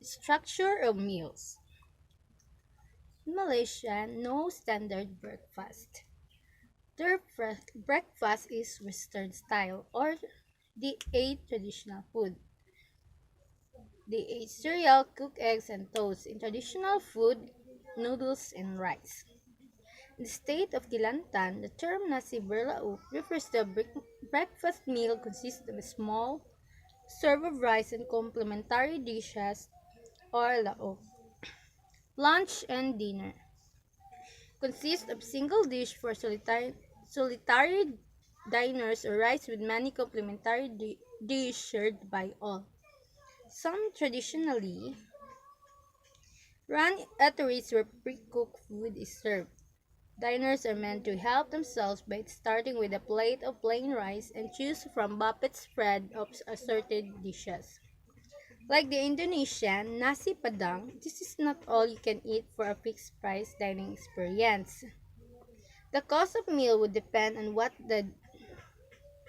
Structure of meals. In Malaysia, no standard breakfast. Their breakfast is Western style or they ate traditional food. They ate cereal, cooked eggs, and toast. In traditional food, noodles and rice. In the state of Kelantan, the term nasi berlauk refers to a breakfast meal consisting of a small serve of rice and complementary dishes or lauk. Lunch and dinner consist of single dish for solitary diners or rice with many complementary dishes shared by all. Some traditionally run eateries where pre-cooked food is served. Diners are meant to help themselves by starting with a plate of plain rice and choose from buffet spread of assorted dishes. Like the Indonesian nasi padang, this is not all you can eat for a fixed price dining experience. The cost of meal would depend on what the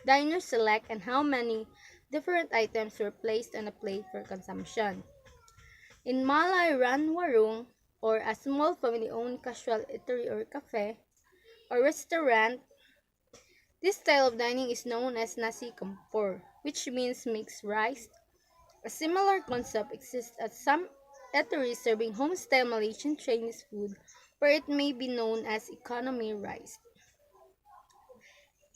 diners select and how many different items were placed on a plate for consumption. In Malay Ran Warung, or a small family-owned casual eatery or cafe, or restaurant, this style of dining is known as nasi campur, which means mixed rice. A similar concept exists at some eateries serving home-style Malaysian Chinese food, where it may be known as economy rice.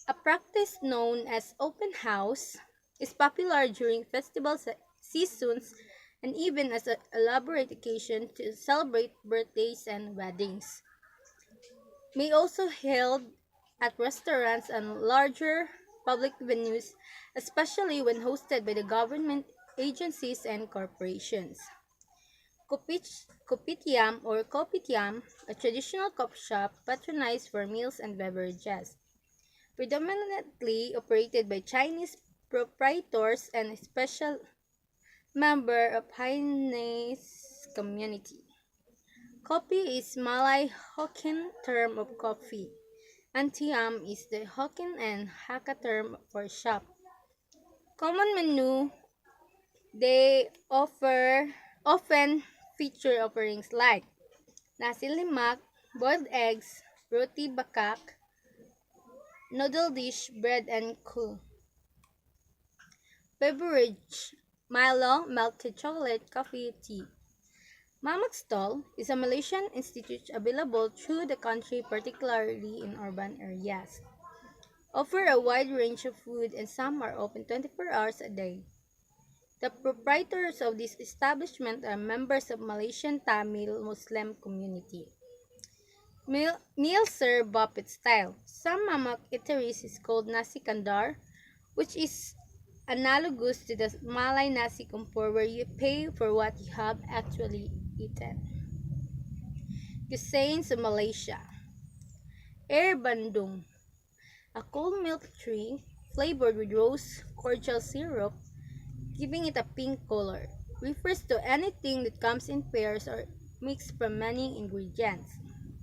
A practice known as open house is popular during festival seasons and even as an elaborate occasion to celebrate birthdays and weddings. May also held at restaurants and larger public venues, especially when hosted by the government agencies and corporations. Kopitiam or Kopitiam, a traditional coffee shop patronized for meals and beverages, predominantly operated by Chinese proprietors and a special member of Hainanese community. Kopi is Malay Hokkien term of coffee, and tiam is the Hokkien and Hakka term for shop. Common menu, they often feature offerings like nasi lemak, boiled eggs, roti bakak, noodle dish, bread and cool. Beverage, Milo, melted chocolate, coffee, tea. Mamak Stall is a Malaysian institute available through the country, particularly in urban areas. Offer a wide range of food and some are open 24 hours a day. The proprietors of this establishment are members of Malaysian Tamil Muslim community. Meal served buffet style. Some mamak eateries is called nasi kandar, which is analogous to the Malay nasi kumpur where you pay for what you have actually eaten. Cuisines of Malaysia. Air Bandung, a cold milk drink flavored with rose cordial syrup, giving it a pink color, refers to anything that comes in pairs or mixed from many ingredients.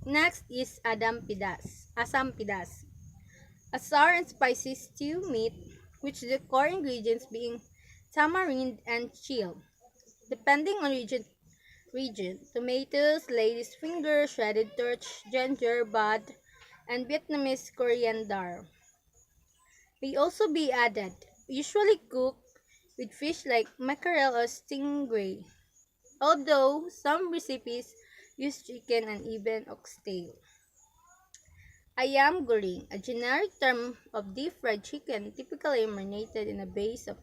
Next is asam pidas, a sour and spicy stew meat, which the core ingredients being tamarind and chill. Depending on region, tomatoes, lady's finger, shredded torch, ginger, bud, and Vietnamese coriander may also be added, usually cooked with fish like mackerel or stingray, although some recipes use chicken and even oxtail. Ayam goreng, a generic term of deep-fried chicken typically marinated in a base of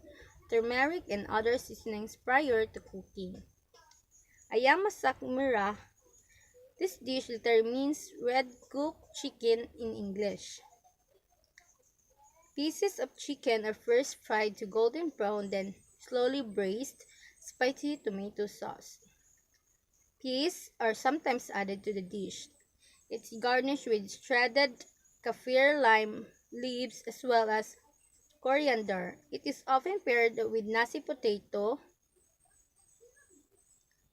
turmeric and other seasonings prior to cooking. Ayam masak merah, this dish literally means red cooked chicken in English. Pieces of chicken are first fried to golden brown, then slowly braised, spicy tomato sauce. Peas are sometimes added to the dish. It's garnished with shredded kaffir lime leaves as well as coriander. It is often paired with nasi potato,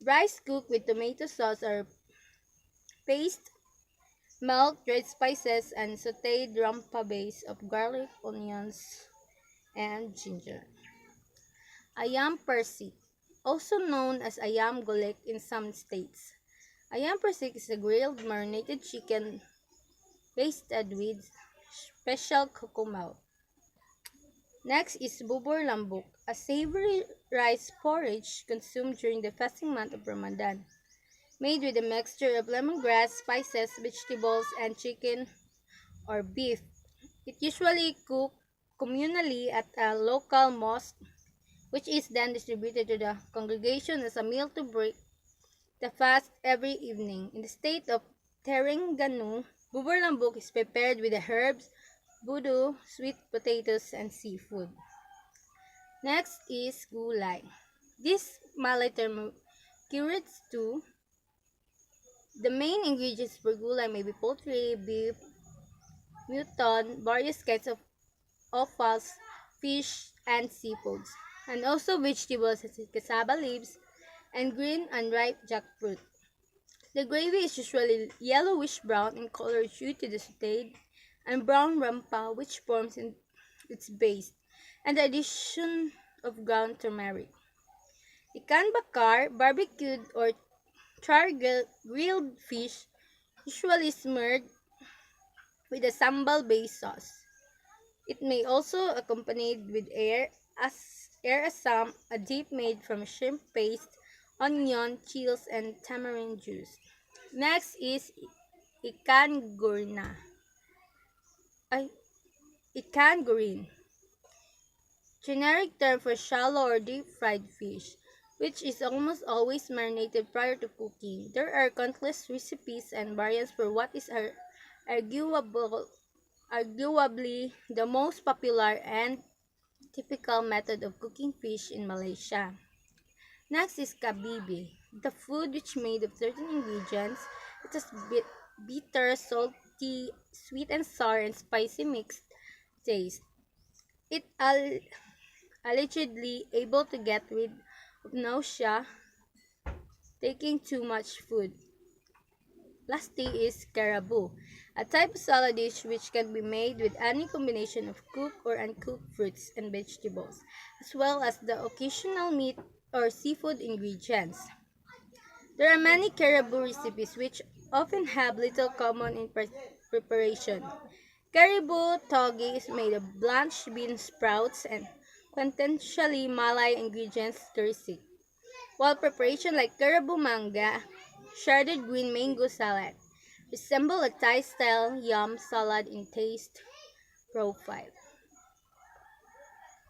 rice cooked with tomato sauce or paste, milk, dried spices, and sautéed rampa base of garlic, onions, and ginger. Ayam Persi. also known as ayam golek in some states. Ayam persik is a grilled marinated chicken basted with special cocoa. Next is bubur lambuk, a savory rice porridge consumed during the fasting month of Ramadan, made with a mixture of lemongrass, spices, vegetables, and chicken or beef. It usually cooked communally at a local mosque, which is then distributed to the congregation as a meal to break the fast every evening. In the state of Terengganu, bubur lambuk is prepared with the herbs, budu, sweet potatoes, and seafood. Next is gulay. This Malay term cured stew. The main ingredients for gulay may be poultry, beef, mutton, various kinds of offals, fish, and seafoods, and also vegetables such as cassava leaves and green and ripe jackfruit. The gravy is usually yellowish brown in color due to the sauteed and brown rampa which forms in its base, and the addition of ground turmeric. Ikan bakar, barbecued or char-grilled fish, usually smeared with a sambal-based sauce. It may also accompanied with air asam, a dip made from shrimp paste, onion, chilies, and tamarind juice. Next is ikan gurina. Ay, ikan gurin, generic term for shallow or deep-fried fish, which is almost always marinated prior to cooking. There are countless recipes and variants for what is arguably the most popular and typical method of cooking fish in Malaysia. Next is kabibi, the food which made of certain ingredients. It has bitter, salty, sweet and sour, and spicy mixed taste. It allegedly able to get rid of nausea taking too much food. Lastly is karabu, a type of salad dish which can be made with any combination of cooked or uncooked fruits and vegetables, as well as the occasional meat or seafood ingredients. There are many karabu recipes which often have little common in preparation. Karibu togi is made of blanched bean sprouts and quintessentially Malay ingredients karisik, while preparation like karabu manga, shredded green mango salad, resemble a Thai-style yam salad in taste profile.